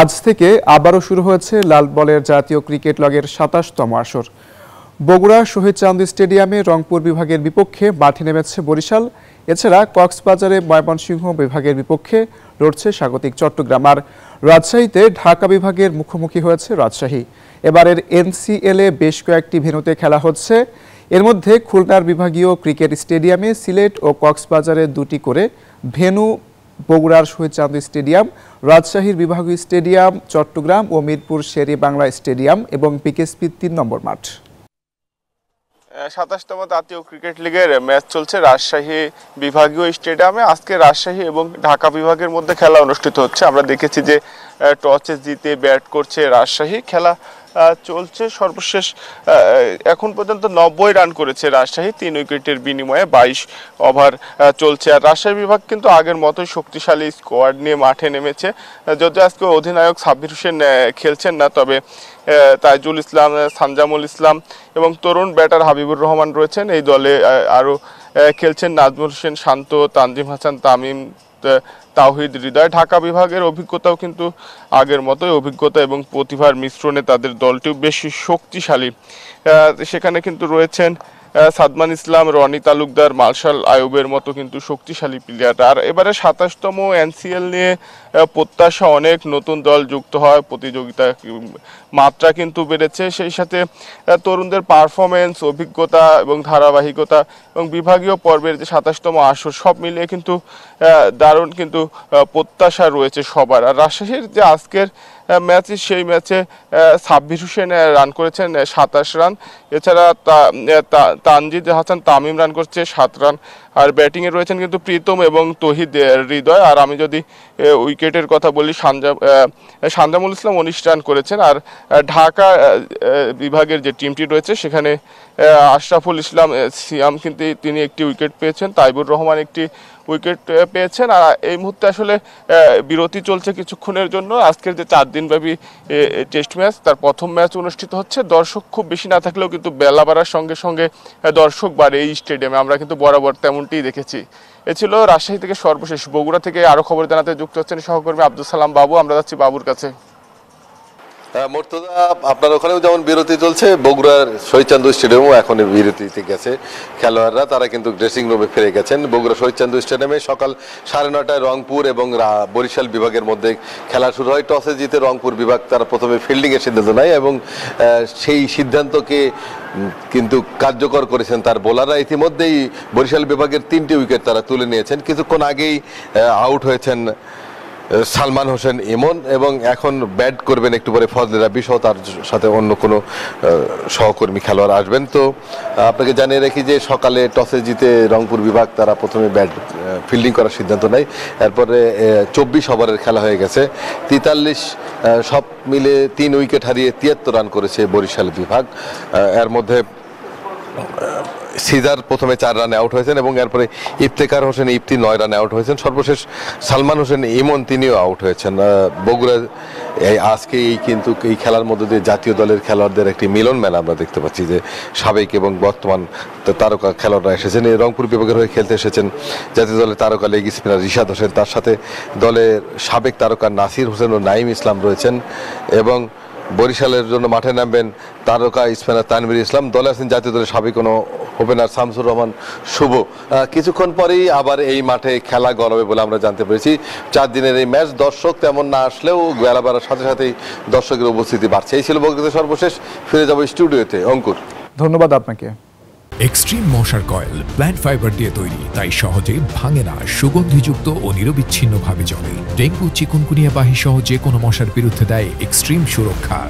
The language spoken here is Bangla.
আজ থেকে আবারও শুরু হয়েছে লাল বলের জাতীয় ক্রিকেট লগের ২৭তম আসর। বগুড়া শহীদ চান্দি স্টেডিয়ামে রংপুর বিভাগের বিপক্ষে মাঠে নেমেছে বরিশাল। এছাড়া কক্সবাজারে ময়মনসিংহ বিভাগের বিপক্ষে লড়ছে স্বাগতিক চট্টগ্রাম। আর রাজশাহীতে ঢাকা বিভাগের মুখোমুখি হয়েছে রাজশাহী। এবারের এনসিএলে বেশ কয়েকটি ভেন্যুতে খেলা হচ্ছে। এর মধ্যে খুলনার বিভাগীয় ক্রিকেট স্টেডিয়ামে, সিলেট ও কক্সবাজারে দুটি করে ভেন্যু, বগুড়ার শহীদ চান্দি স্টেডিয়াম, রাজশাহীর বিভাগীয় স্টেডিয়াম, চট্টগ্রাম ও মিরপুর শেরে বাংলা স্টেডিয়াম এবং পিকেএসপি ৩ নম্বর মাঠ। ২৭তম জাতীয় ক্রিকেট লিগের ম্যাচ চলছে রাজশাহী বিভাগীয় স্টেডিয়ামে। আজকে রাজশাহী এবং ঢাকা বিভাগের মধ্যে খেলা অনুষ্ঠিত হচ্ছে। আমরা দেখেছি যে টসে জিতে ব্যাট করছে রাজশাহী। খেলা চলছে, সর্বশেষ এখন পর্যন্ত ৯০ রান করেছে রাজশাহী ৩ উইকেটের বিনিময়ে। ২২ ওভার চলছে। আর রাজশাহী বিভাগ কিন্তু আগের মতোই শক্তিশালী স্কোয়াড নিয়ে মাঠে নেমেছে। যদিও আজকে অধিনায়ক সাব্বির হোসেন খেলছেন না, তবে তাইজুল ইসলাম, সানজামুল ইসলাম এবং তরুণ ব্যাটার হাবিবুর রহমান রয়েছেন। এই দলে আরও খেলছেন নাজমুল হোসেন শান্ত, তানজিম হাসান তামিম, তাওহিদ হৃদয়। ঢাকা বিভাগের অভিজ্ঞতাও কিন্তু আগের মতোই, অভিজ্ঞতা এবং প্রতিভার মিশ্রণে তাদের দলটিও বেশি শক্তিশালী। সেখানে কিন্তু রয়েছেন সাদমান ইসলাম, রনি তালুকদার, মার্শাল আয়ুবের মতো কিন্তু শক্তিশালী প্লেয়ার। আর এবারে ২৭তম এনসিএল নিয়ে প্রত্যাশা অনেক, নতুন দল যুক্ত হয়, প্রতিযোগিতা মাত্রা কিন্তু বেড়েছে। সেই সাথে তরুণদের পারফরমেন্স, অভিজ্ঞতা এবং ধারাবাহিকতা এবং বিভাগীয় পর্বের যে ২৭তম আসর, সব মিলিয়ে কিন্তু দারুণ কিন্তু প্রত্যাশা রয়েছে সবার। আর রাজশাহীর যে আজকের ম্যাচ, সেই ম্যাচে সাব্বির হোসেন রান করেছেন ২৭ রান। এছাড়া তানজিদ হাসান তামিম রান করছে ৭ রান। আর ব্যাটিংয়ে রয়েছেন কিন্তু প্রীতম এবং তহিদ হৃদয়। আর আমি যদি উইকেটের কথা বলি, সানজামুল ইসলাম ১৯ রান করেছেন। আর ঢাকা বিভাগের যে টিমটি রয়েছে সেখানে আশরাফুল ইসলাম সিয়াম কিন্তু তিনি একটি উইকেট পেয়েছেন, তাইবুর রহমান একটি উইকেট পেয়েছেন। আর এই মুহূর্তে আসলে বিরতি চলছে কিছুক্ষণের জন্য। আজকের যে ৪ দিনব্যাপী টেস্ট ম্যাচ, তার প্রথম ম্যাচ অনুষ্ঠিত হচ্ছে। দর্শক খুব বেশি না থাকলেও কিন্তু বেলা বাড়ার সঙ্গে সঙ্গে দর্শক বাড়ে এই স্টেডিয়ামে, আমরা কিন্তু বরাবর তেমনটিই দেখেছি। এ ছিল রাজশাহী থেকে সর্বশেষ। বগুড়া থেকে আরও খবর জানাতে যুক্ত হচ্ছেন সহকর্মী আব্দুল সালাম বাবু। আমরা যাচ্ছি বাবুর কাছে। মুর্তজা, আপনার ওখানেও যেমন বিরতি চলছে, বগুড়ার শহীদ চান্দু স্টেডিয়ামও এখন বিরতিতে গেছে খেলোয়াড়রা। তারা কিন্তু ড্রেসিং রুমে ফিরে গেছেন। বগুড়া শহীদ চান্দু স্টেডিয়ামে সকাল ৯:৩০টায় রংপুর এবং বরিশাল বিভাগের মধ্যে খেলা শুরু হয়। টসে জিতে রংপুর বিভাগ তারা প্রথমে ফিল্ডিংয়ের সিদ্ধান্ত নেয় এবং সেই সিদ্ধান্তকে কিন্তু কার্যকর করেছেন তার বোলাররা। ইতিমধ্যেই বরিশাল বিভাগের ৩টি উইকেট তারা তুলে নিয়েছেন। কিছুক্ষণ আগেই আউট হয়েছেন সালমান হোসেন ইমন এবং এখন ব্যাট করবেন একটু পরে ফজলে রাব্বি সহ তার সাথে অন্য কোনো সহকর্মী খেলোয়াড় আসবেন। তো আপনাকে জানিয়ে রাখি যে সকালে টসে জিতে রংপুর বিভাগ তারা প্রথমে ব্যাট ফিল্ডিং করার সিদ্ধান্ত নেয়। এরপরে ২৪ ওভারের খেলা হয়ে গেছে। ৪৩ সব মিলে ৩ উইকেট হারিয়ে ৭৩ রান করেছে বরিশাল বিভাগ। এর মধ্যে সিজার প্রথমে ৪ রানে আউট হয়েছেন এবং এরপরে ইফতেখার হোসেন ইফতি ৯ রানে আউট হয়েছেন। সর্বশেষ সালমান হোসেন ইমন তিনিও আউট হয়েছেন। বগুড়া আজকে কিন্তু এই খেলার মধ্যে দিয়ে জাতীয় দলের খেলোয়াড়দের একটি মিলন মেলা আমরা দেখতে পাচ্ছি, যে সাবেক এবং বর্তমান তারকা খেলোয়াড়রা এসেছেন। এই রংপুর বিভাগের হয়ে খেলতে এসেছেন জাতীয় দলের তারকা লেগ স্পিনার রিশাদ হোসেন, তার সাথে দলের সাবেক তারকা নাসির হোসেন ও নাইম ইসলাম রয়েছেন এবং বরিশালের জন্য মাঠে নামবেন তারকা স্পিনার তানভীর ইসলাম। দলে আছেন জাতীয় দলের সাবেক কোনো ওপেনার শামসুর রহমান শুভ। কিছুক্ষণ পরেই আবার এই মাঠে খেলা গড়াবে বলে আমরা জানতে পেরেছি। ৪ দিনের এই ম্যাচ, দর্শক তেমন না আসলেও বেলা বাড়ার সাথে সাথেই দর্শকের উপস্থিতি বাড়ছে। এই ছিল বগুড়াতে সর্বশেষ। ফিরে যাবো স্টুডিওতে। অঙ্কুর, ধন্যবাদ আপনাকে। এক্সট্রিম মশার কয়েল প্ল্যান্ট ফাইবার দিয়ে তৈরি, তাই সহজে ভাঙে না, সুগন্ধিযুক্ত ও নিরবিচ্ছিন্নভাবে জ্বলে। ডেঙ্গু, চিকুনগুনিয়া বাহি সহ যে কোনো মশার বিরুদ্ধে দেয় এক্সট্রিম সুরক্ষা।